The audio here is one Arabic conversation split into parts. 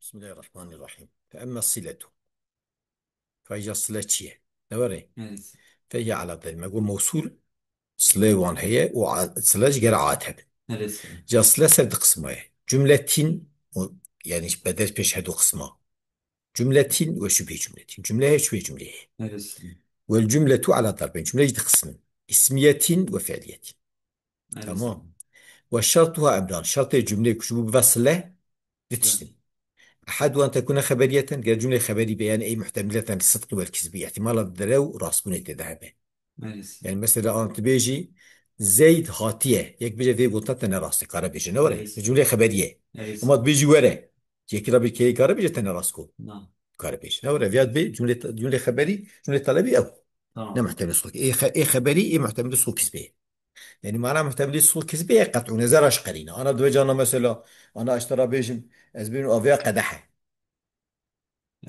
بسم الله الرحمن الرحيم. فأما الصلة فهي الصلة شيء نوري. Evet. فهي على ذلك ما يقول موصول صلة وان هي وصلة جرى عاتب. Neresi? جا صلة سرد قسمه جملة و- يعني بدل بيشهد قسمه جملة وشبه جملة جملة هي شبه جملة هي. Neresi? والجملة على ضربين جملة جد قسم اسمية وفعلية. Neresi? تمام. والشرطها أمران شرط الجملة كشبه بصلة Ya. لتشتم أحد أن تكون خبرية قال جملة خبري بيان أي محتملة للصدق والكذب احتمال الذراو راس بني تذهبه. Neresi? يعني مثلا أنت بيجي زيد هاتية يك بيجي في قطة أنا راسي قارب بيجي نوري Neresi? جملة خبرية. أما Neresi? بيجي ورا يك ربي كي قارب بيجي أنا راسكو No. قارب بيجي نوري فيات بي جملة خبري جملة طلبي أو لا Tamam. محتمل الصدق إيه خبري إيه محتمل الصدق كذبه. يعني معناه محتمل الصدق كذبه قطع نظر أش قرينة أنا دوجي أنا مثلا أنا أشترى بيجي أزبين أفيا قدحة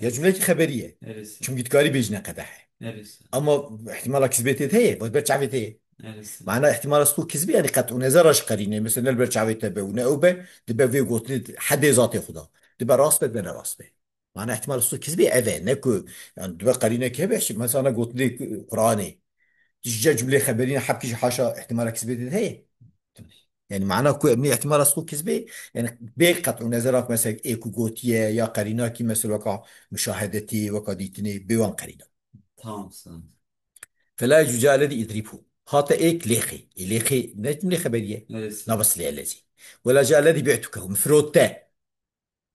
يا جملة Neresi? خبرية Neresi? شو قد قاري بيجنا قدحة. Neresi? اما احتمال كذبت هي بس برشعبت هي Neresi? معناه احتمال اسطو كذبي يعني قطع نظرش قرينه مثلا البرشعبت تبع ونأوبه دبا في قلت حد ذاتي خدا دبا راس بد بنا راس به معناه احتمال اسطو كذبي اذا نكو يعني دبا قرينه كيف مثلا انا قلت لك قراني تجي جمله خبريه حبكي حاشا احتمال كذبت هي يعني معناه كو ابني احتمال اسطو كذبي يعني بقطع نظرك مثلا ايكو قوتيه يا قرينه كي مثلا وقع مشاهدتي وقديتني بوان قرينه. Tamam sen. فلا يجوز الذي يضربه خاطئ إيك ليخي ليخي نجم خبرية لا Neresi? بس لي الذي ولا جاء الذي بعتكه مفروتا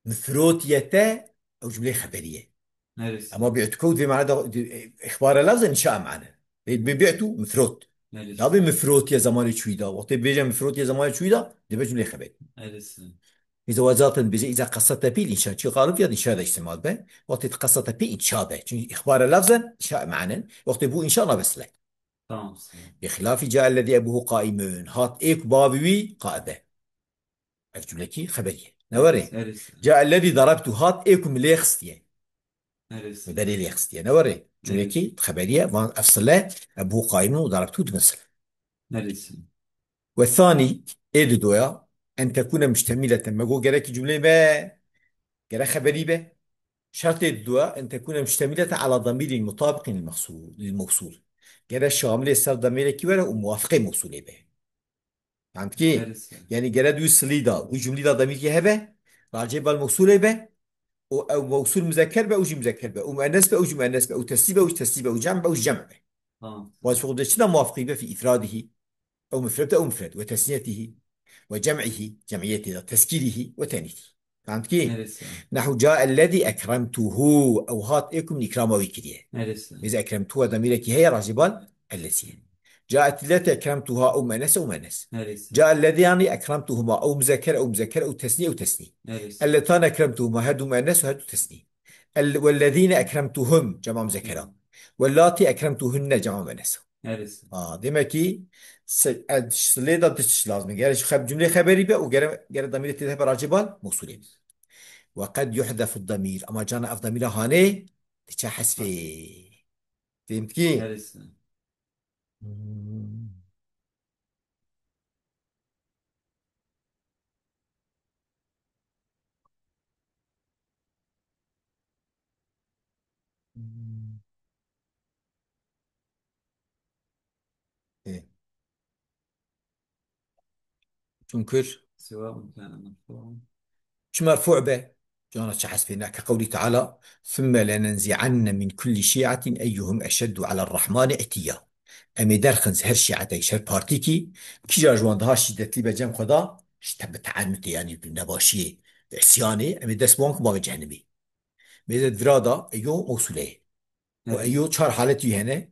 مفروتيتا أو جملة خبرية. أما Neresi? بعتكه في معنى إخبار لفظ إنشاء معنى بعته مفروت لا Neresi? بمفروت يا زمان شويدا وقت بيجي مفروت يا زمان شويدا دي جملة خبرية. Neresi? إذا وزارة بيجي إذا قصت بي الإنشاء شو قالوا في إنشاء هذا استعمال به وقت قصت بي إنشاء به إخبار لفظا إنشاء معنى وقت بو إنشاء لا بس له. Tamam sen. بخلاف جاء الذي أبوه قائم هات إيك بابوي قاعدة الجملة خبرية Neresi? نوري. Neresi? جاء الذي ضربته هات إيكم ليخستيه Neresi? بدل ليخستيه نوري Neresi? جملة خبرية وان أفصله أبوه قائم وضربته تمثل. Neresi? والثاني إيد دويا أن تكون مشتملة ما قول جرك جملة ما جرى خبري به شرط الدواء أن تكون مشتملة على ضمير مطابق للموصول جرى شامل السر ضمير كبيرة وموافق موصول به. فهمت كيف؟ Neresi? يعني جراد ويسليدا وجملة ضمير هبه راجع بالموصول به أو موصول مذكر به وجي مذكر به ومؤنث به وجي مؤنث به وتسليب به وجي تسليب به وجمع به وجي جمع به. Tamam. وشغل دشنا موافقين به في إفراده أو مفرد أو مفرد وتثنيته وجمعه جمعيته تسكيره وتانيثه. فهمت كيف؟ Neresi? نحو جاء الذي أكرمته أو هات إيكم إكرامه وكريه. Neresi? إذا أكرمتها ضميرك هي راجبان التي جاءت التي أكرمتها أو مأنس أو مأنس. Neresi? جاء الذي يعني أكرمتهما أو مذكر أو مذكر أو تثنية أو تثنية. Neresi? اللتان أكرمتهما هدو مأنس وهدو تثنية. والذين أكرمتهم جمع مذكرة واللاتي أكرمتهن جمع مأنس. Neresi? demek ki سليدا تشتش لازم يعني خب جملة خبري بقى وجرى ضمير تذهب راجبان موصولين. وقد يحذف الضمير أما جانا الضمير هاني تشحس في. فهمت كيف؟ Neresi? مم. إيه. تنكر سواء كان مرفوعا. شو مرفوع به جانا تشحس فينا كقوله تعالى ثم لننزعن من كل شيعة أيهم أشد على الرحمن اعتيا. أمي درخنز هر شيعة شر بارتيكي كي جاجوان ده شدت لي بجم خدا اشتبت عنتي يعني بالنباشية عصياني أمي دس بونك ما جهنمي بيزد فرادا أيو موصولة وأيو Neresi? شهر حالتي هنا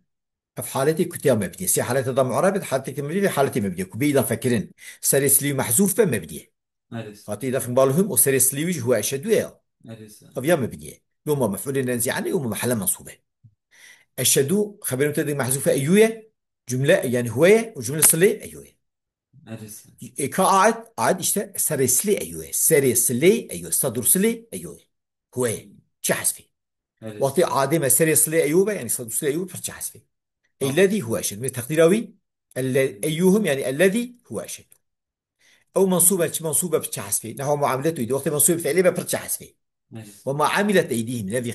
في حالتي كنت مبدي سي حالتي ضم عربي حالتي مبدي في حالتي مبدي كبي إذا فكرن سرسلي محذوف بمبدي Neresi? خاطي إذا في بالهم وسرسلي هو أشد ويا Neresi? طب يا مبدي يوم مفعول ننزي عنه يوم محل منصوبة أشدو خبرنا تدي محذوفة أيوة جملة يعني هو وجملة صلة أيوة Neresi? قاعد işte سرسلي أيوة سرسلي أيوة صدرسلي أيوة هو شحذ فيه وقت Neresi? عادمة سرسلي أيوة يعني صدرسلي أيوة فشحذ فيه Tamam. الذي هو أشد من تقديراوي أيهم يعني الذي هو أشد أو منصوبة بتشحذفه نحو معاملته يدي وقت منصوبة فعلية بتشحذفه. نرسل. وما عملت أيديهم الذي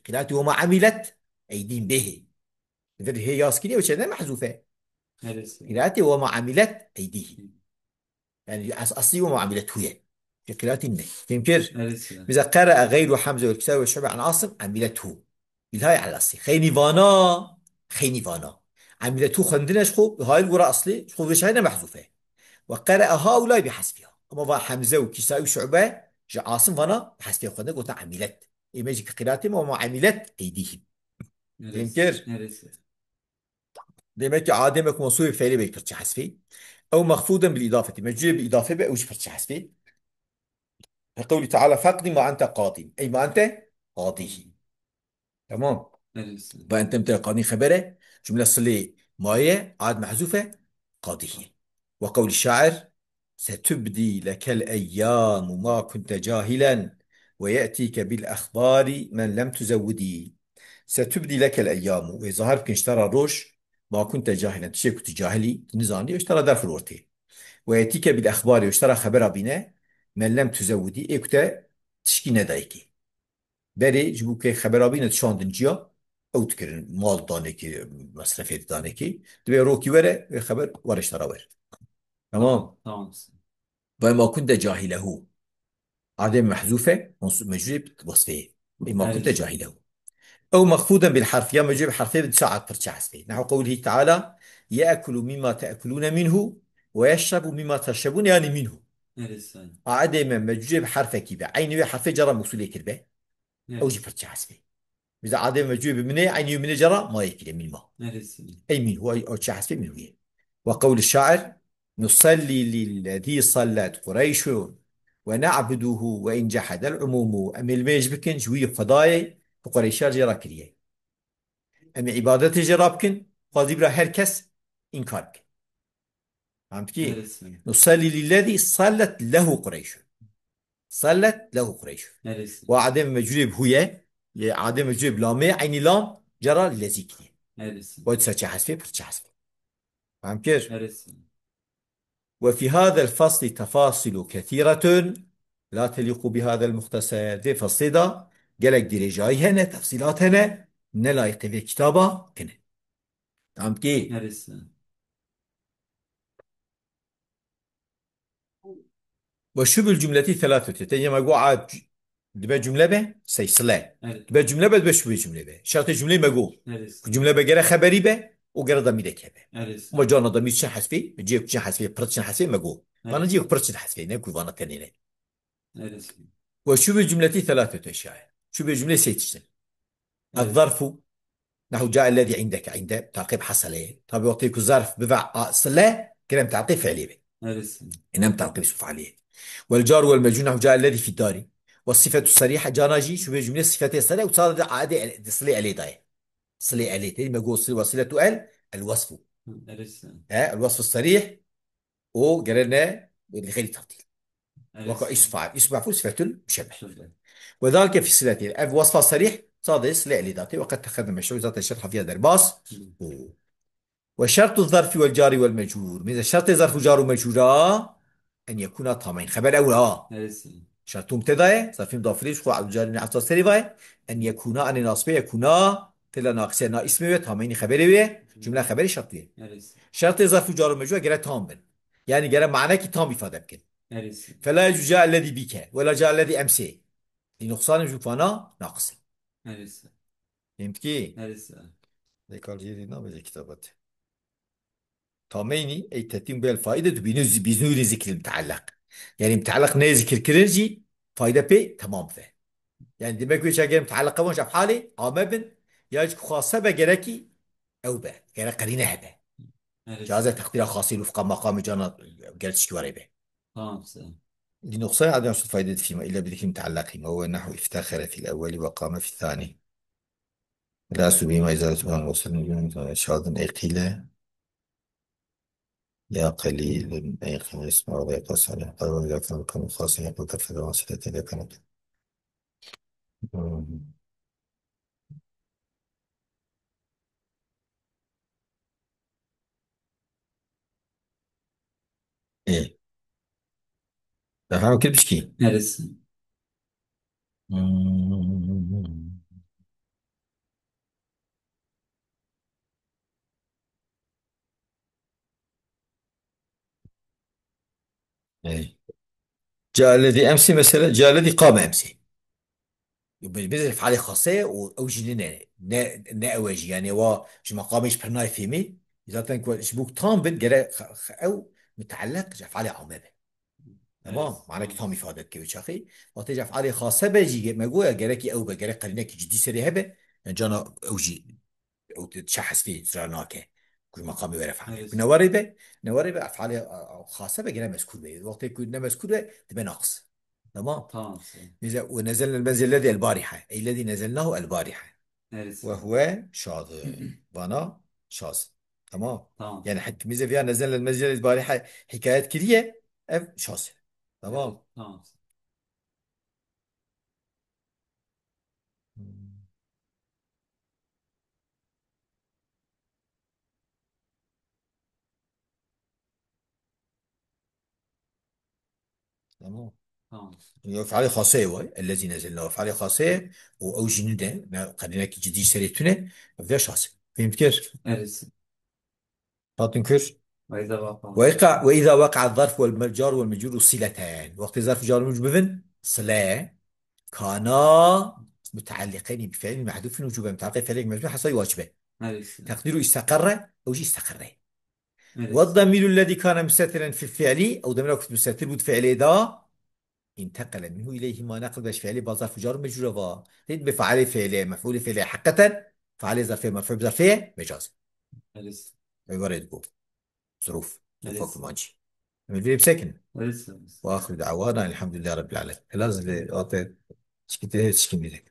قراءته وما عملت أيديهم به. إذا هي ياسكينية وشنا محذوفة. نرسل. قراءته وما عملت أيديهم، يعني أصلي وما عملته هي في قراءة النهي. فهمت؟ نرسل. إذا قرأ غير حمزة والكسائي والشعبي عن عاصم عملته بالهاي على الأصلي خيني فانا، خيني فانا عملته خندنا شخو هاي القراءة أصلي شخو فيش هنا محذوفة. وقرأ هؤلاء بحذفها، أما بقى حمزة وكسائي وشعبة جاء عاصم فانا بحذفها خندنا قلت عملت إيماجي قراءتهم وما عملت أيديهم. نرسل. فهمت؟ نرسل. ديمتي عادمك موصول فعلي بيكرتش حذفي أو مخفوضا بالإضافة مجرور بالإضافة بقى وش فرتش حذفي. قوله تعالى فاقضي ما أنت قاضي أي ما أنت قاضيه. تمام. نرسل. فأنت متى قاضي خبره جملة صلي ما هي عاد محذوفة قاضيه. وقول الشاعر ستبدي لك الأيام ما كنت جاهلا ويأتيك بالأخبار من لم تزودي. ستبدي لك الأيام ويظهر بك اشترى روش ما كنت جاهلا تشي كنت جاهلي نظامي واشترى دار الورتي. ويأتيك بالأخبار واشترى خبر بنا من لم تزودي إيه كنت تشكي ندايكي. بری جبو که خبرابی نتشاندن جیا او تکرن مال دانه که مصرفیت دانه که دبی روکی وره و خبر ورش ترا ور. تمام. تمام. تمام. وما كنت جاهله عدم محذوفة مجرب وصفه ما كنت نرسل. جاهله. أو مخفوضا بالحرف يا مجرب حرفين بتساعد فرشة حسبه نحو قوله تعالى يأكل مما تأكلون منه ويشرب مما تشربون يعني منه. نرسل. عدم مجرب حرف كيبه عيني حرف جرى مسؤولية كربه أو جي نرسل. فرشة حسبه. إذا عدم مجرب منه عيني من جرى ما يكره من ما نرسل. أي من هو أو شيء حسب من هو. وقول الشاعر نصلي للذي صلت قريش ونعبده وإن جحد العموم أم الميج بكن جوي قضايا قريشار جرا كريه أم عبادة جرابكن قاضي برا هركس إنكار بكن. فهمت كيف؟ نرسل. نصلي للذي صلت له قريش، صلت له قريش. نرسل. وعدم مجرب هو عدم مجرب لامي عيني لام جرى الذي كريه نرسل. وتسا حسبه برتش حسبه. فهمت كيف؟ نرسل. وفي هذا الفصل تفاصيل كثيرة لا تليق بهذا المختصر. ذي فصل ده قالك درجاي هنا تفصيلات هنا نلايق في كتابة كنا. تمام كي. نرسل. وشبه الجملة ثلاثة تتجمع قواعد دبا جملة به سيسلا نرسل. دبا جملة به دبا شبه جملة به شرط الجملة مقو نرسل. جملة به قرا خبري به وقرا ضمير كبه وما نرسل. جانا ضمير شن حسفي بجيك شن حسفي برتشن حسفي مقو فانا جيك نرسل. برتشن حسفي نكو فانا كنينه. نرسل. وشبه الجملة ثلاثة أشياء شبه الجملة سيتشتن نرسل. الظرف نحو جاء الذي عندك عند تعقيب حصل ايه طب يعطيك الظرف بفع صلاه كلام تعقيب فعلي به نرسل. انما تعقيب اسم فعليه. والجار والمجرور نحو جاء الذي في الدار. والصفة الصريحة جاناجي شو بجملة صفتين صريحة وصار عادي تصلي عليه داي صلي عليه تاني ما يقول وصلة الوصف. نرسل. ها الوصف الصريح وقررنا اللي غير تفضيل. وقع نرسل. اسم فاعل اسم مفعول صفة مشبه. شكرا. وذلك في صلته وصف صريح صاد يصلي عليه ذاته وقد تخذنا مشروع ذات الشرح في هذا الباص. وشرط الظرف والجار والمجرور من شرط ظرف وجار ومجرورا أن يكون طامعين خبر أول نرسل. شرط مبتدا ظرف مضاف إليه خو على الجار نعت سريفا أن يكونا أن ناصبه يكونا تلا ناقصه نا اسمه طامعين خبره جملة خبر شرطية. نرسل. شرط ظرف وجار ومجرور جرى تام بن يعني جرى معناه كي تام إفادة بكن. نرسل. فلا يجوز جاء الذي بك ولا جاء الذي أمسي لنقصان جوفانا ناقص. نرسل. فهمت كي؟ نرسل. ذكر جيري نابل كتابات طاميني أي تتم بها الفائدة بنور ذكر المتعلق. يعني متعلق نه ذكر كرنجي فائدة بي تمام فيه. يعني دماغ ويش أجر متعلق وانش في حالي عامبن يجب خاصة بجركي أو به جرى قرينة هبه جاز نرسل. تقدير خاصي وفق مقام جانا جرت شكواري به. تمام. سلام. لنقصان عدم وجود فائدة فيما إلا بذكر متعلق وهو نحو افتخر في الأول وقام في الثاني لا سبيل إزالة ما وصل من شاذ أي قيل يا قليل أي قيل اسمه ولا يقص عليه قالوا إذا كان كم خاص يقول ترفض واصلة إذا كانت. مم. إيه فهم كل بشكي. هرسة. إيه. جاء الذي أمس مثلا، جاء الذي قام أمس. بيزرف عليه خاصية أو جنينة نا أواجي يعني وا مش مقامش برناي فيمي. إذا تنكو شبوك تام بن جرا أو متعلق جف عليه عمامة. تمام هرسة. معناه تمام. كتام إفادة كيف شاخي. وتجف عليه خاصة بيجي ما جوا جرا أو بجرا قرينك جدي سري هبة. يعني جانا أوجي أو تشحس فيه زرناك. كل مقام يعرف عليه هرسة. نواربه. نواربه أفعال خاصة بجرا مسكول به وقت يكون مسكول به تبقى ناقص. تمام. تمام سلام. ونزلنا المنزل الذي البارحة أي الذي نزلناه البارحة. هرسة. وهو شاطئ. وانا شاذ. تمام. تمام يعني سلام. حتى ميزة فيها نزلنا المنزل البارحة حكايات كلية أف شاذ. تمام. تمام سلام. تمام. تمام. يفعل خاصية وي الذي نزلناه يفعل خاصية أو جنوده خلينا جديد سريتنا فيها شاذ. فهمت كيف؟ هرسة. فاطن كيف؟ وإذا وقع. وإذا وقع الظرف والجار والمجرور صلتان وقت ظرف جار ومجرور بفن صلة كانا متعلقين بفعل محذوف وجوبا متعلق فعل مجزوم حصل واجبه. هرسة. تقديره استقر أو جي استقر. هرسة. والضمير الذي كان مستترا في الفعل أو ضمير وقت مستتر بود فعل إذا انتقل منه إليه ما نقل باش فعل بظرف جار مجرور با تد بفعل فعل مفعول فعل حقة فعل ظرفية مرفوع بظرفية مجاز. هرسة. عبارة تقول ظروف هرسة. ماجي من في بسكن. هرسة. وآخر دعوانا الحمد لله رب العالمين. لازم أعطي شكيت